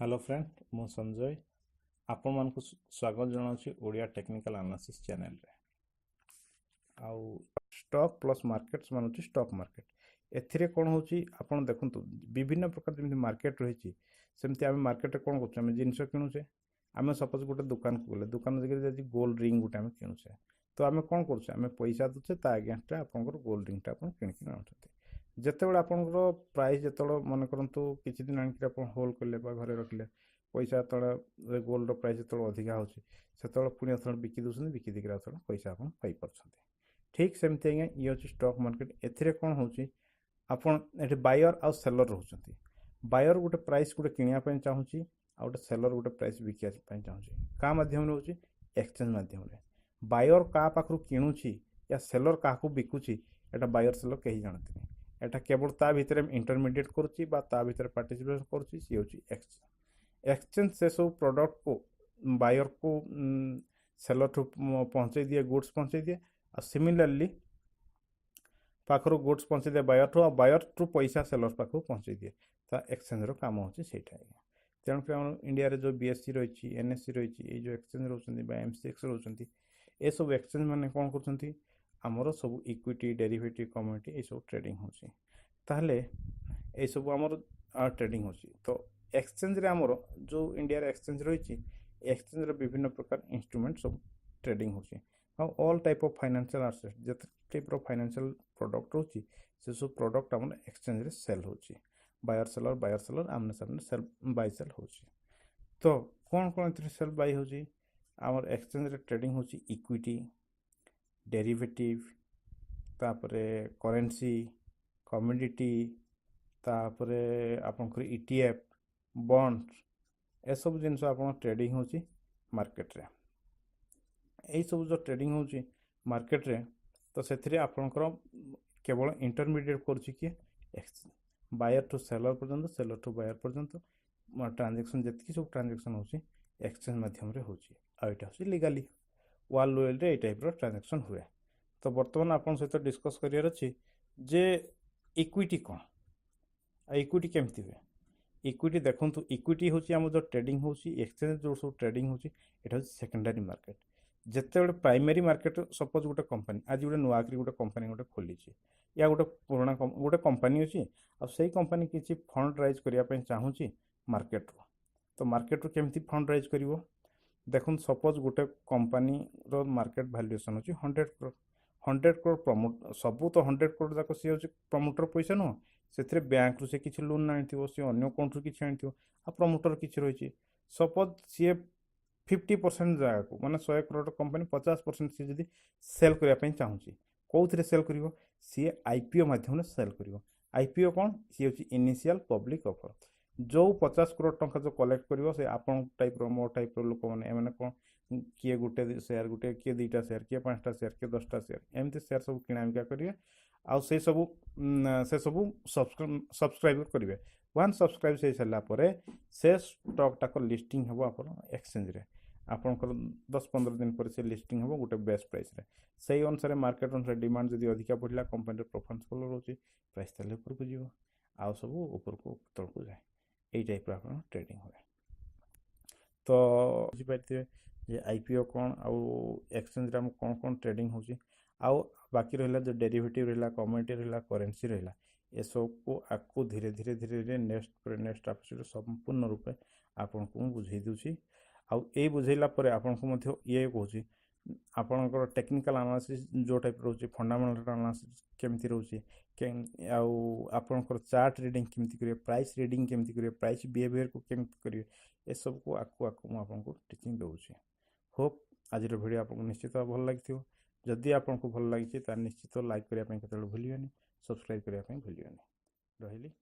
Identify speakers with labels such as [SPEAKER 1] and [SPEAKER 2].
[SPEAKER 1] Hello friend मु संजय आपण मान को स्वागत जनाऊँ ओडिया टेक्निकल एनालिसिस चैनल रे आउ स्टॉक प्लस मार्केट्स मानुची स्टॉक मार्केट एथिरे कोन होची आपण देखंतु विभिन्न प्रकार जेमि मार्केट रहिची सेमति आमे मार्केट रे कोन करछु आमे जिंस किनुचे आमे सपोज गोटे दुकान को गले दुकान जगह जदि गोल्ड रिंग गोटे आमे किनुचे तो आमे कोन करछु आमे पैसा दउचे ता अगेंस्ट आपनकर गोल्ड रिंग ता आपण किन किन आउछते जेतेबेले आपनकर प्राइस जेतेबेले मन करंतु किछि दिन आनकि आपण होल्ड करले बा घरे रखले पैसा तले गोल्ड प्राइस जेतेबेले अधिका होची सेतेबेले पुनी अथन बिकि दोछन बिकि दिकरा अथन पैसा आपण पाई परछन्ते ठीक सेमती आज्ञा ये हूँ स्टॉक मार्केट एथिरे कौन होची आपण एठी बायर आउ सेलर रहउछन्ती बायर गोटे प्राइस गोटे किनिया पय चाहूची आ गोटे सेलर गोटे प्राइस बिकिया पय चाहूची का माध्यम रे होची एक्सचेंज माध्यम रे बायर का पाखरु किनुची या सेलर काहकु बिकुची एटा बायर सेलर कहि जानती एटा केवल ता भितर इंटरमीडिएट करूची बा ता भितर पार्टिसिपेट करूची सी होची एक्सचेंज एक्सचेंज से सब प्रोडक्ट को बायर को सेलर ठु पहुंचे दिए गुड्स पहुंचे दिए आ सिमिलरली पाखर गुड्स पहुंचे दिए बायर टू पैसा सेलर पाखु पहुंचे दिए ता एक्सचेंज रो काम होची सेटा तेणुक इंडिया रे जो बीएससी रही एनएससी रही जो एक्सचेंज रोचंती बा एमसीएक्स रोचंती ए सब एक्सचेंज माने कोन करचंती आमर सब इक्विटी डेरिवेटिव कमोडिटी ए सब ट्रेडिंग होची ताहले ए सब आमर ट्रेडिंग होची तो एक्सचेंज रे आमर जो इंडिया रे एक्सचेंज रही एक्सचेंज रे विभिन्न प्रकार इंस्ट्रूमेंट सब ट्रेडिंग होची all type of financial asset Jat type of financial product होची से सब प्रोडक्ट आमर एक्सचेंज रे सेल होची बायर सेलर आमने सामने सेल बाय सेल होची तो कौन कौन इतरे सेल बाय होची आमर एक्सचेंज रे ट्रेडिंग होची इक्विटी डेरिवेटिव तापरे करेंसी कमोडिटी तापरे आपनकर ईटीएफ बॉन्ड ए सब जिनस आपन ट्रेडिंग होची मार्केट रे यही सब जो ट्रेडिंग होची मार्केट रे तो से आपनकर केवल इंटरमीडिएट करछि कि एक्सचेंज बायर टू सेलर पर्यंत सेलर टू बायर पर्यंत ट्रांजैक्शन जति सब ट्रांजैक्शन होची एक्सचेंज माध्यम रे होची आ एटा होची लीगली वाल लोयल रे ए टाइप रो ट्रांजैक्शन हुए तो वर्तमान आपन सहित डिस्कस करियर अछि जे इक्विटी कोन आ इक्विटी केमति हुए इक्विटी देखंतु इक्विटी होची हम जो ट्रेडिंग होची एक्सचेंज जो सब ट्रेडिंग होची एटा होची सेकेंडरी मार्केट जेते प्राइमरी मार्केट सपोज गोटे कंपनी आज गोटे नुआकरी गोटे कंपनी गोटे खोली या गोटे पुराना गोटे कंपनी अच्छी आ से कंपनी किसी फंड राइज करने चाहूँगी मार्केट रो तो मार्केट रो केमती फंड राइज करिवो देखुन सपोज गोटे कंपनी रो मार्केट वैल्यूएशन होची 100 करोड़ प्रमोट सबू तो 100 करोड़ जाक सी होची प्रमोटर पैसा नुह से बैंक रु से किसी लोन आनी सी अन्य अकाउंट रु किसी आनी आ प्रमोटर किसी रही सपोज सी 50% जगह को माने 100 करोड़ कंपनी 50% सी जदी सेल करने चाहूँगी कौन सेल कर सी आईपीओ माध्यम सेल कर आईपीओ कौन सी हूँ इनिशियल पब्लिक ऑफर जो 50 करोड़ टंका जो कलेक्ट कर से आपन टाइप रो मो टाइप रो लोक मैंने कौन किए गोटे शेयर गोटे किए 2टा शेयर किए 5टा शेयर किए 10टा शेयर एमती शेयर सब किणाबिका करेंगे आउ से सब सब्सक्राइब करेंगे वन सब्सक्राइब से सारापर से स्टॉक टाक लिस्टिंग हम आप एक्सचेंज रे आपनकर 10-15 दिन पर से लिस्टिंग हम गोटे बेस्ट प्राइस रे सही अनुसार मार्केट अनुसार डिमांड जदि अधिका बढ़ला कंपनी परफॉर्मेंस भल रोचे प्राइस ताले ऊपर को जीव आउ सब ऊपर को तल को जाए यही टाइप रो ट्रेडिंग हुए तो बुझीपारे जे आईपीओ कौन आउ एक्सचेंज रे कौन कौन ट्रेडिंग होची आउ बाकी रहा जो डेरिवेटिव रहा कमोडिटी रहा करेन्सी रहा ये सब को आपको धीरे धीरे नेक्स्ट एपिसोड संपूर्ण रूपे आपन को बुझे दूची आउ ए बुझेला परे आपन को मध्य ये कहूँ आपनकर टेक्निकल एनालिसिस जो टाइप रोचे फंडामेंटल एनालिसिस केमती रोचे आउ आपनकर चार्ट रीडिंग केमती करिवे प्राइस रीडिंग केमती करिवे प्राइस बिहेवियर को केमती करिवे ए सब को आकु मु आपन को टीचिंग दउची होप आज वीडियो आपको निश्चित भल लगी जदि आपको भल लगी निश्चित लाइक करने के भूलिए सब्सक्राइब करने भूलिए रही।